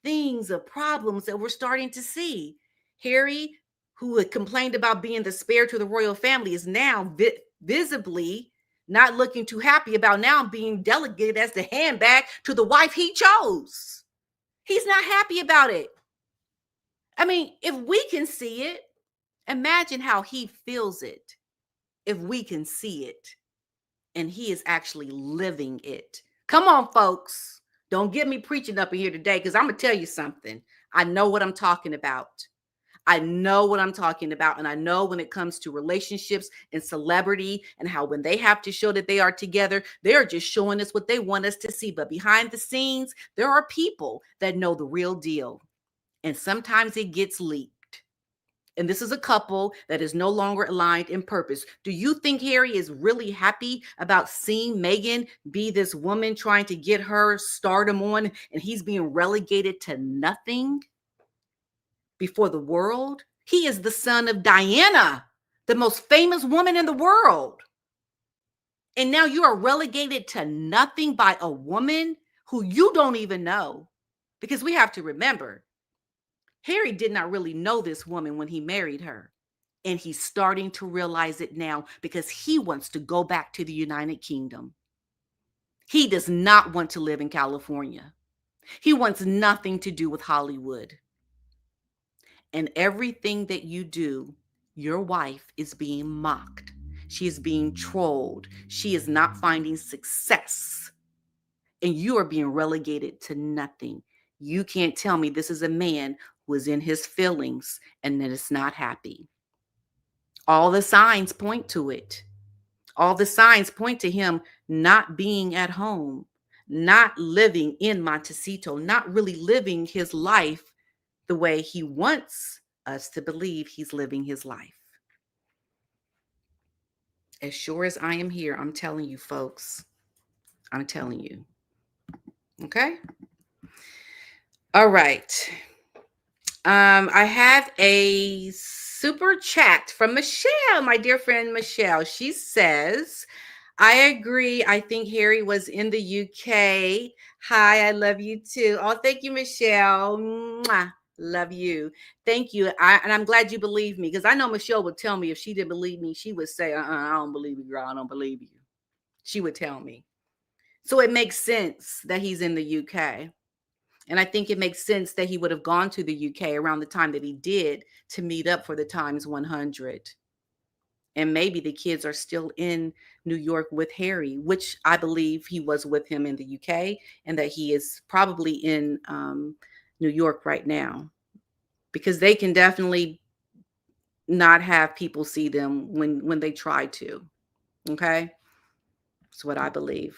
things of problems that we're starting to see. Harry, who had complained about being the spare to the royal family, is now visibly not looking too happy about now being delegated as the handbag to the wife he chose. He's not happy about it. I mean, if we can see it, imagine how he feels it if we can see it and he is actually living it. Come on, folks. Don't get me preaching up in here today, because I'm going to tell you something. I know what I'm talking about. I know what I'm talking about. And I know when it comes to relationships and celebrity and how when they have to show that they are together, they're just showing us what they want us to see. But behind the scenes, there are people that know the real deal. And sometimes it gets leaked. And this is a couple that is no longer aligned in purpose. Do you think Harry is really happy about seeing Meghan be this woman trying to get her stardom on, and he's being relegated to nothing before the world? He is the son of Diana, the most famous woman in the world. And now you are relegated to nothing by a woman who you don't even know. Because we have to remember, Harry did not really know this woman when he married her. And he's starting to realize it now because he wants to go back to the United Kingdom. He does not want to live in California. He wants nothing to do with Hollywood. And everything that you do, your wife is being mocked. She is being trolled. She is not finding success. And you are being relegated to nothing. You can't tell me this is a man who is in his feelings and that is not happy. All the signs point to it. All the signs point to him not being at home, not living in Montecito, not really living his life the way he wants us to believe he's living his life. As sure as I am here, I'm telling you, folks. I'm telling you. Okay? All right. I have a super chat from Michelle, my dear friend Michelle. She says, I agree. I think Harry was in the UK. Hi, I love you too. Oh, thank you, Michelle. Mwah. Love you. Thank you. And I'm glad you believe me, because I know Michelle would tell me if she didn't believe me, she would say, I don't believe you, girl. I don't believe you. She would tell me. So it makes sense that he's in the UK. And I think it makes sense that he would have gone to the UK around the time that he did to meet up for the Times 100. And maybe the kids are still in New York with Harry, which I believe he was with him in the UK, and that he is probably in New York right now, because they can definitely not have people see them when they try to. Okay. That's what I believe.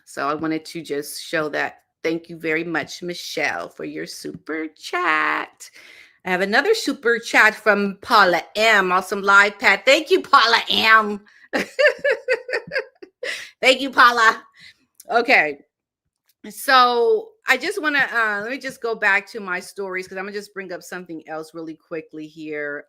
So I wanted to just show that. Thank you very much, Michelle, for your super chat. I have another super chat from Paula M. Awesome live pad. Thank you, Paula M. Thank you, Paula. Okay. So I just want to, let me just go back to my stories, because I'm going to just bring up something else really quickly here.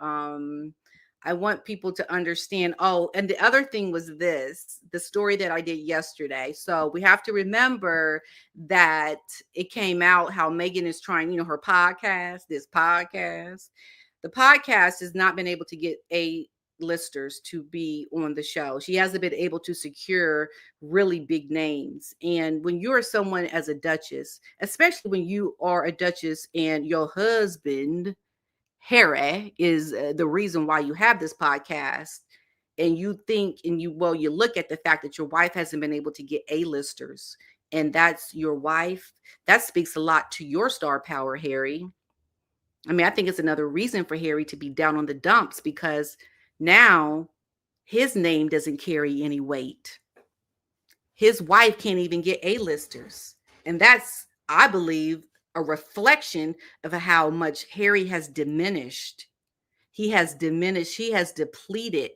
I want people to understand. Oh, and the other thing was the story that I did yesterday. So we have to remember that it came out how Meghan is trying, her podcast, the podcast has not been able to get A-listers to be on the show. She hasn't been able to secure really big names. And when you're someone as a duchess, especially when you are a duchess and your husband Harry is the reason why you have this podcast, and you think you look at the fact that your wife hasn't been able to get A-listers, and that's your wife, that speaks a lot to your star power, Harry. I mean, I think it's another reason for Harry to be down on the dumps, because now his name doesn't carry any weight. His wife can't even get A-listers, and that's, I believe, a reflection of how much Harry has diminished. He has diminished. He has depleted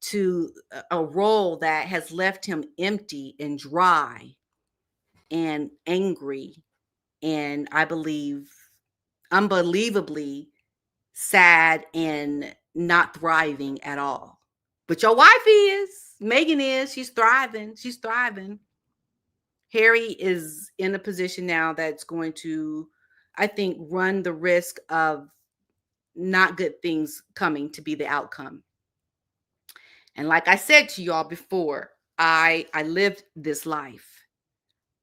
to a role that has left him empty and dry and angry, and I believe unbelievably sad and not thriving at all. But your wife is. Meghan is. She's thriving. She's thriving. Harry is in a position now that's going to, I think, run the risk of not good things coming to be the outcome. And like I said to y'all before, I lived this life.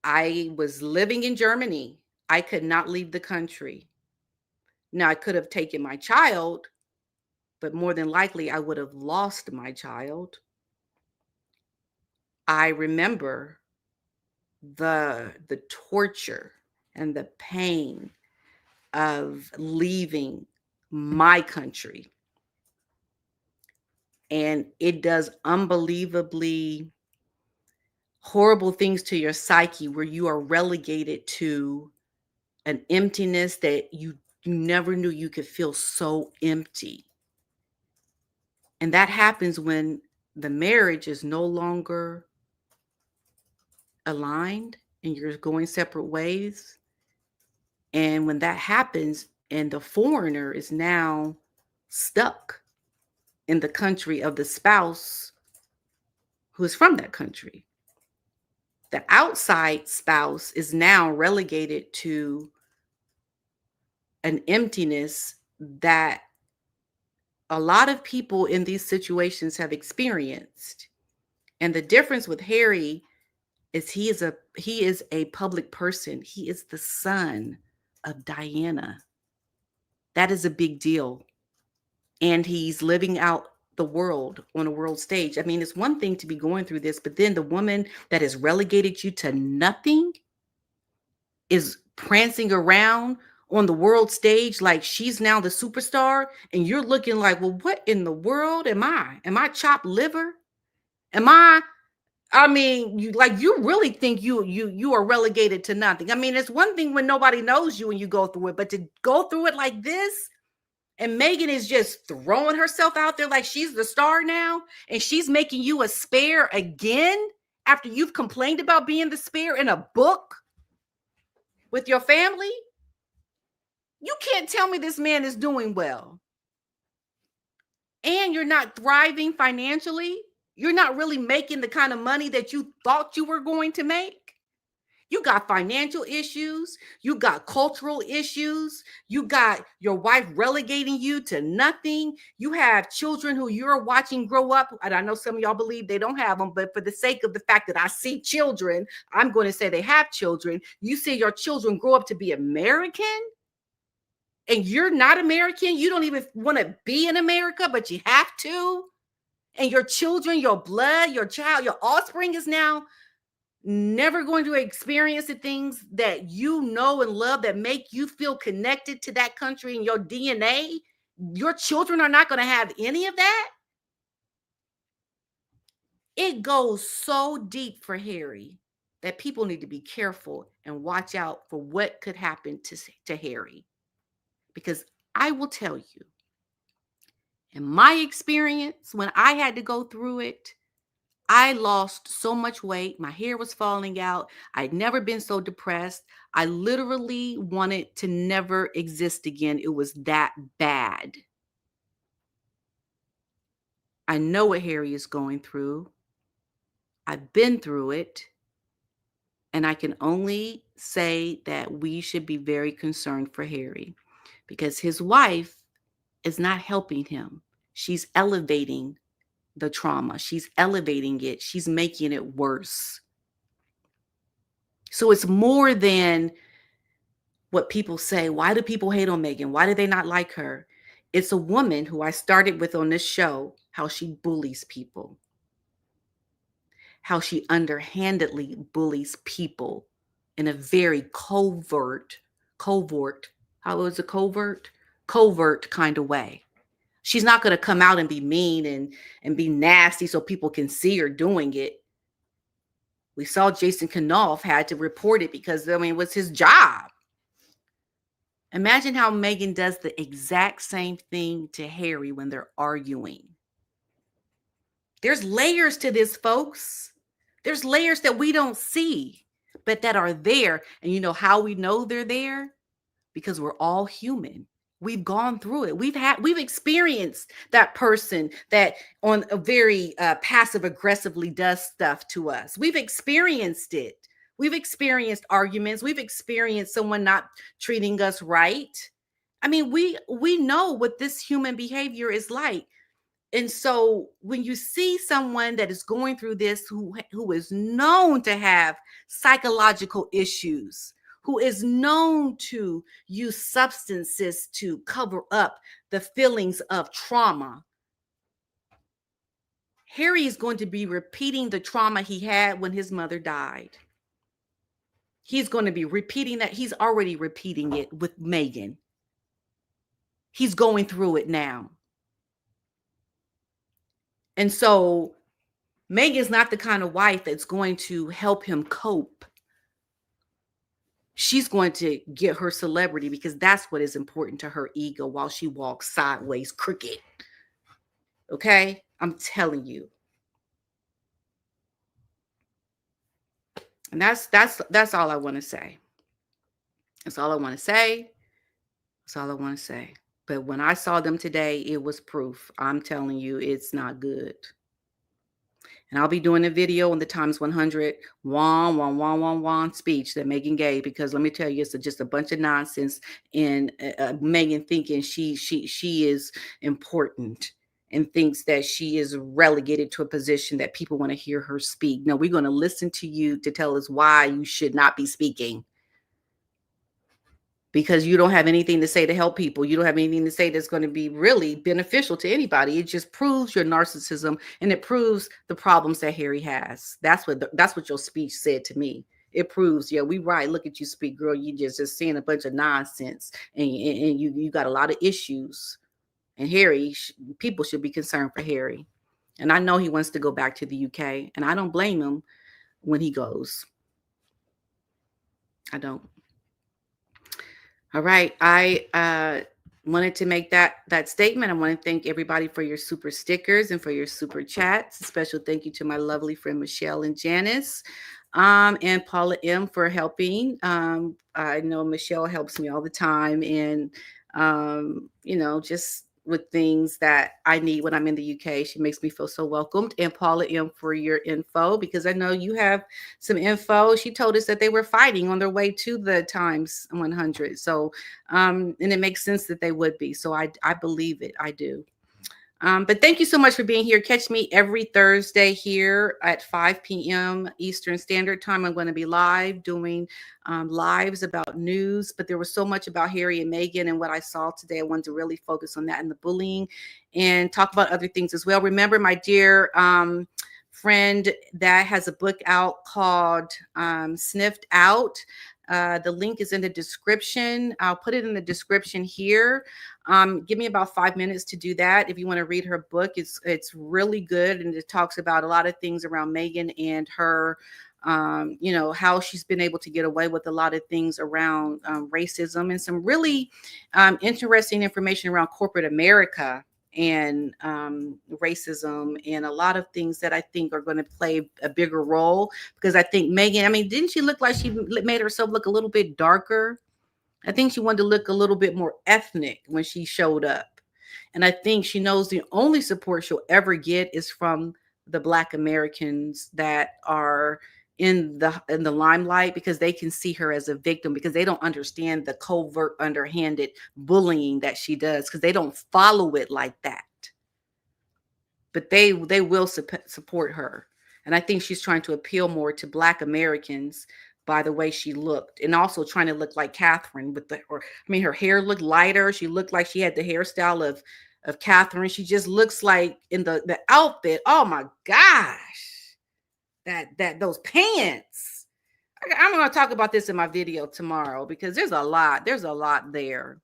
I was living in Germany. I could not leave the country. Now, I could have taken my child, but more than likely I would have lost my child. I remember the torture and the pain of leaving my country. And it does unbelievably horrible things to your psyche where you are relegated to an emptiness that you never knew you could feel so empty. And that happens when the marriage is no longer aligned and you're going separate ways. And when that happens and the foreigner is now stuck in the country of the spouse who is from that country, the outside spouse is now relegated to an emptiness that a lot of people in these situations have experienced. And the difference with Harry is he is a public person. He is the son of Diana. That is a big deal. And he's living out the world on a world stage. I mean, it's one thing to be going through this, but then the woman that has relegated you to nothing is prancing around on the world stage like she's now the superstar, and you're looking like, well, what in the world am I? Am I chopped liver? I mean, you really think you are relegated to nothing. I mean, it's one thing when nobody knows you and you go through it, but to go through it like this, and Meghan is just throwing herself out there like she's the star now, and she's making you a spare again after you've complained about being the spare in a book with your family. You can't tell me this man is doing well. And you're not thriving financially. You're not really making the kind of money that you thought you were going to make. You got financial issues. You got cultural issues. You got your wife relegating you to nothing. You have children who you're watching grow up. And I know some of y'all believe they don't have them, but for the sake of the fact that I see children, I'm going to say they have children. You see your children grow up to be American, and you're not American. You don't even want to be in America, but you have to. And your children, your blood, your child, your offspring is now never going to experience the things that you know and love that make you feel connected to that country and your DNA. Your children are not going to have any of that. It goes so deep for Harry that people need to be careful and watch out for what could happen to Harry. Because I will tell you, in my experience, when I had to go through it, I lost so much weight. My hair was falling out. I'd never been so depressed. I literally wanted to never exist again. It was that bad. I know what Harry is going through. I've been through it. And I can only say that we should be very concerned for Harry because his wife is not helping him. She's elevating the trauma. She's elevating it. She's making it worse. So it's more than what people say. Why do people hate on Meghan? Why do they not like her? It's a woman who I started with on this show, how she bullies people, how she underhandedly bullies people in a very covert kind of way. She's not going to come out and be mean and be nasty so people can see her doing it. We saw Jason Knauf had to report it because, it was his job. Imagine how Meghan does the exact same thing to Harry when they're arguing. There's layers to this, folks. There's layers that we don't see, but that are there. And you know how we know they're there? Because we're all human. We've gone through it. We've experienced that person that on a very passive aggressively does stuff to us. We've experienced it. We've experienced arguments. We've experienced someone not treating us right. I mean, we know what this human behavior is like. And so when you see someone that is going through this, who is known to have psychological issues, who is known to use substances to cover up the feelings of trauma, Harry is going to be repeating the trauma he had when his mother died. He's going to be repeating that. He's already repeating it with Meghan. He's going through it now. And so Meghan's not the kind of wife that's going to help him cope. She's going to get her celebrity because that's what is important to her ego while she walks sideways crooked. Okay? I'm telling you. And that's all I want to say. That's all I want to say. That's all I want to say. But when I saw them today, it was proof. I'm telling you, it's not good. And I'll be doing a video on the times 100 won speech that Meghan gave, because let me tell you, it's just a bunch of nonsense in Meghan thinking she is important and thinks that she is relegated to a position that people want to hear her speak. No, we're going to listen to you to tell us why you should not be speaking. Because you don't have anything to say to help people. You don't have anything to say that's going to be really beneficial to anybody. It just proves your narcissism, and it proves the problems that Harry has. That's what your speech said to me. It proves, yeah, we right. Look at you speak, girl. You just saying a bunch of nonsense, and you got a lot of issues. And Harry, people should be concerned for Harry. And I know he wants to go back to the UK, and I don't blame him when he goes. I don't. All right. I wanted to make that statement. I want to thank everybody for your super stickers and for your super chats. A special thank you to my lovely friend Michelle and Janice, and Paula M for helping. I know Michelle helps me all the time, and just with things that I need when I'm in the UK. She makes me feel so welcomed. And Paula M for your info, because I know you have some info. She told us that they were fighting on their way to the times 100. So, and it makes sense that they would be. So I believe it. I do. But thank you so much for being here. Catch me every Thursday here at 5 p.m. Eastern Standard Time. I'm going to be live doing lives about news, but there was so much about Harry and Meghan and what I saw today. I wanted to really focus on that and the bullying and talk about other things as well. Remember, my dear friend that has a book out called Sniffed Out. The link is in the description. I'll put it in the description here. Give me about 5 minutes to do that. If you want to read her book, it's really good. And it talks about a lot of things around Meghan and her, how she's been able to get away with a lot of things around racism, and some really interesting information around corporate America and racism, and a lot of things that I think are going to play a bigger role, because I think Meghan, I mean, didn't she look like she made herself look a little bit darker? I think she wanted to look a little bit more ethnic when she showed up. And I think she knows the only support she'll ever get is from the Black Americans that are in the limelight, because they can see her as a victim, because they don't understand the covert, underhanded bullying that she does, because they don't follow it like that. But they will support her. And I think she's trying to appeal more to Black Americans by the way she looked, and also trying to look like Catherine her hair looked lighter. She looked like she had the hairstyle of Catherine. She just looks like in the outfit. Oh my gosh. Those pants. I'm going to talk about this in my video tomorrow, because there's a lot there.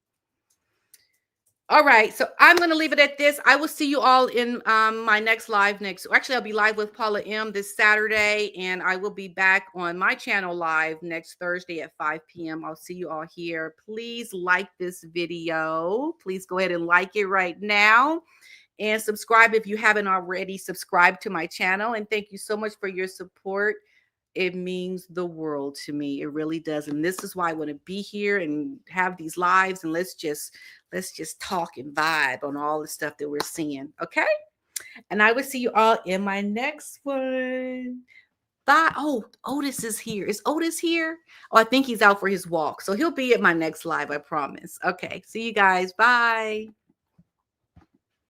All right, so I'm going to leave it at this. I will see you all in my next live actually, I'll be live with Paula M this Saturday, and I will be back on my channel live next Thursday at 5 p.m. I'll see you all here. Please like this video. Please go ahead and like it right now. And subscribe if you haven't already subscribed to my channel. And thank you so much for your support. It means the world to me. It really does. And this is why I want to be here and have these lives. And let's just talk and vibe on all the stuff that we're seeing. Okay? And I will see you all in my next one. Bye. Oh, Otis is here. Is Otis here? Oh, I think he's out for his walk. So he'll be at my next live, I promise. Okay. See you guys. Bye.